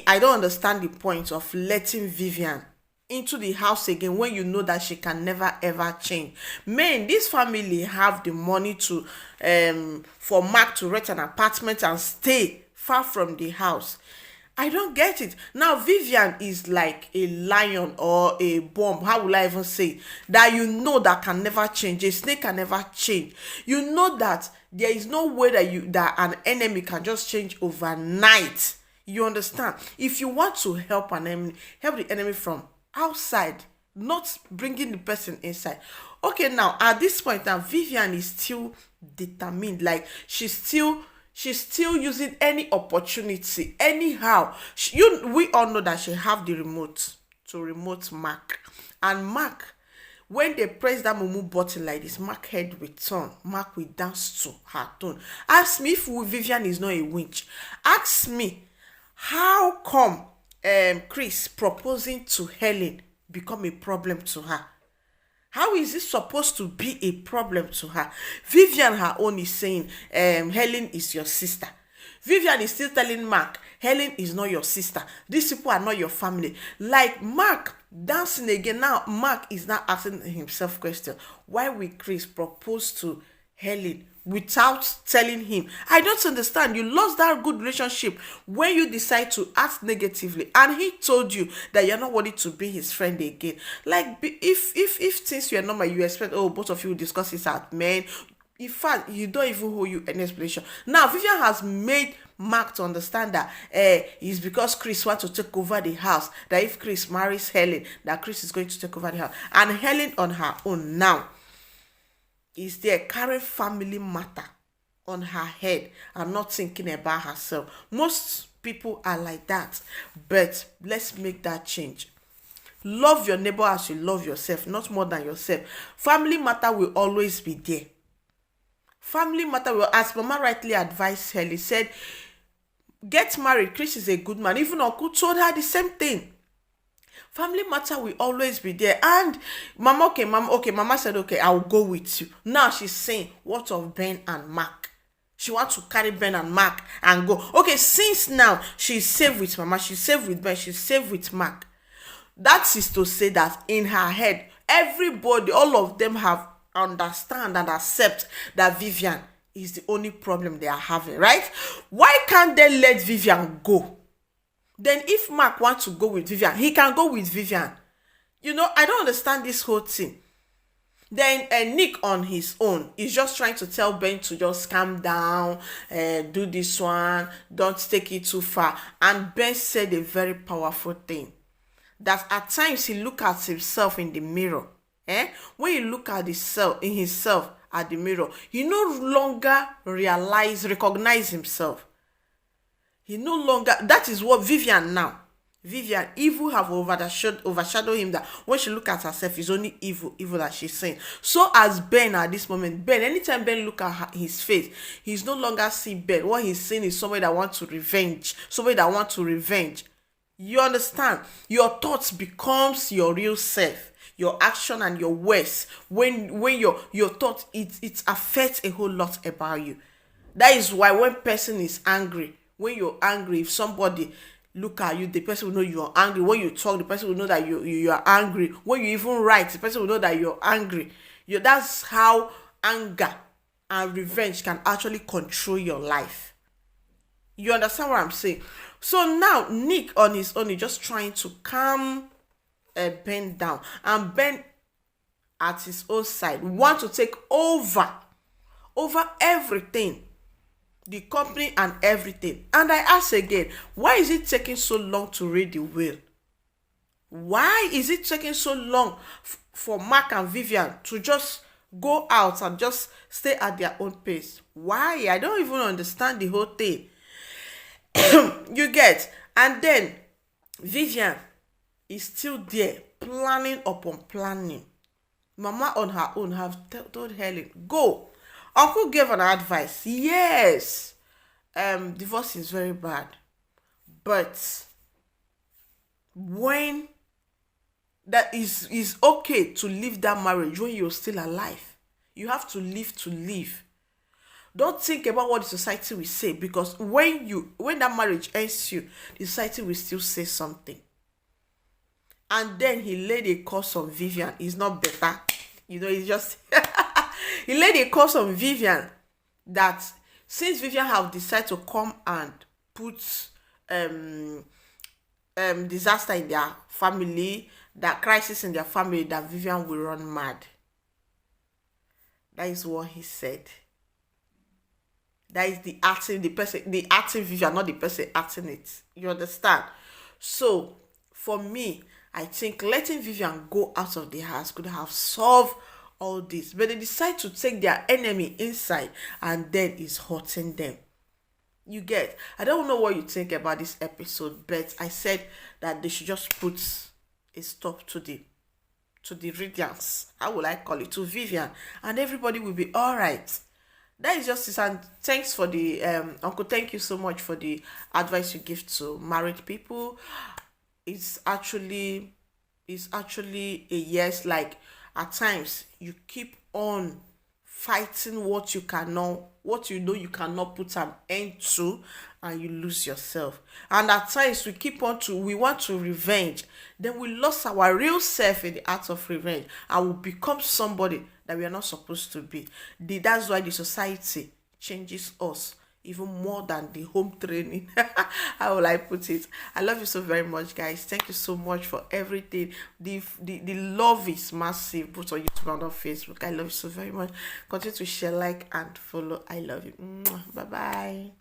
I don't understand the point of letting Vivian into the house again when you know that she can never ever change. Men, this family have the money to for Mark to rent an apartment and stay far from the house. I don't get it. Now Vivian is like a lion or a bomb. How will I even say it? That you know that can never change. A snake can never change. You know that there is no way that an enemy can just change overnight. You understand? If you want to help an enemy, help the enemy from outside, not bringing the person inside. Okay, now at this point now, Vivian is still determined. Like she's still using any opportunity anyhow. We all know that she have the remote to remote Mark, and Mark, when they press that mumu button like this, Mark head will turn. Mark will dance to her tone. Ask me if Vivian is not a witch. Ask me how come Chris proposing to Helen become a problem to her. How is it supposed to be a problem to her? Vivian, her own, is saying, Helen is your sister. Vivian is still telling Mark, Helen is not your sister. These people are not your family. Like Mark dancing again. Now, Mark is now asking himself question. Why will Chris propose to Helen without telling him? I don't understand. You lost that good relationship when you decide to act negatively, and he told you that you're not worthy to be his friend again. Like, if things were normal, you expect, oh, both of you will discuss it at men. In fact, you don't even hold you any explanation. Now Vivian has made Mark to understand that it's because Chris wants to take over the house, that if Chris marries Helen, that Chris is going to take over the house. And Helen on her own now is there carrying family matter on her head and not thinking about herself. Most people are like that, but let's make that change. Love your neighbor as you love yourself, not more than yourself. Family matter will always be there. Family matter will, as Mama rightly advised Helen, said, get married. Chris is a good man. Even Uncle told her the same thing. Family matter will always be there. And Mama said, okay, I'll go with you. Now she's saying, what of Ben and Mark? She wants to carry Ben and Mark and go. Okay, since now she's safe with Mama, she's safe with Ben, she's safe with Mark. That is to say that in her head, everybody, all of them have understand and accept that Vivian is the only problem they are having, right? Why can't they let Vivian go? Then if Mark wants to go with Vivian, he can go with Vivian. You know, I don't understand this whole thing. Then Nick on his own is just trying to tell Ben to just calm down, do this one, don't take it too far. And Ben said a very powerful thing, that at times he look at himself in the mirror. When you look at himself at the mirror, he no longer recognize himself. He no longer, that is what Vivian now. Vivian, evil have overshadowed him, that when she look at herself, it's only evil that she's saying. So as Ben at this moment, Ben, anytime Ben look at his face, he's no longer see Ben. What he's saying is somebody that wants to revenge. You understand? Your thoughts becomes your real self. Your action and your words, when your thought, it affects a whole lot about you. That is why when person is angry, when you're angry, if somebody look at you, the person will know you are angry. When you talk, the person will know that you are angry. When you even write, the person will know that you're angry. That's how anger and revenge can actually control your life. You understand what I'm saying? So now Nick on his own is just trying to calm Ben down, and Ben at his own side want to take over everything, the company and everything. And I ask again, why is it taking so long to read the will? Why is it taking so long for Mark and Vivian to just go out and just stay at their own pace? Why? I don't even understand the whole thing. You get? And then Vivian is still there, planning upon planning. Mama on her own have told Helen, go. Uncle gave an advice. Yes, divorce is very bad. But when that is okay to leave that marriage when you're still alive. You have to live to live. Don't think about what the society will say, because when that marriage ends you, the society will still say something. And then he laid a curse on Vivian. It's not better. It's just he laid a curse on Vivian, that since Vivian have decided to come and put disaster in their family, that crisis in their family, that Vivian will run mad. That is what he said. That is the acting Vivian, not the person acting it. You understand? So for me, I think letting Vivian go out of the house could have solved all this. But they decide to take their enemy inside, and then it's hurting them. You get? I don't know what you think about this episode, but I said that they should just put a stop to the radiance. How will I call it? To Vivian, and everybody will be all right. That is just it. And thanks for the uncle. Thank you so much for the advice you give to married people. It's actually a yes. Like, at times you keep on fighting what you know you cannot put an end to, and you lose yourself. And at times we want to revenge, then we lost our real self in the act of revenge, and we become somebody that we are not supposed to be. That's why the society changes us even more than the home training. How will I put it? I love you so very much, guys. Thank you so much for everything. The love is massive, both on YouTube and on Facebook. I love you so very much. Continue to share, like, and follow. I love you. Bye bye.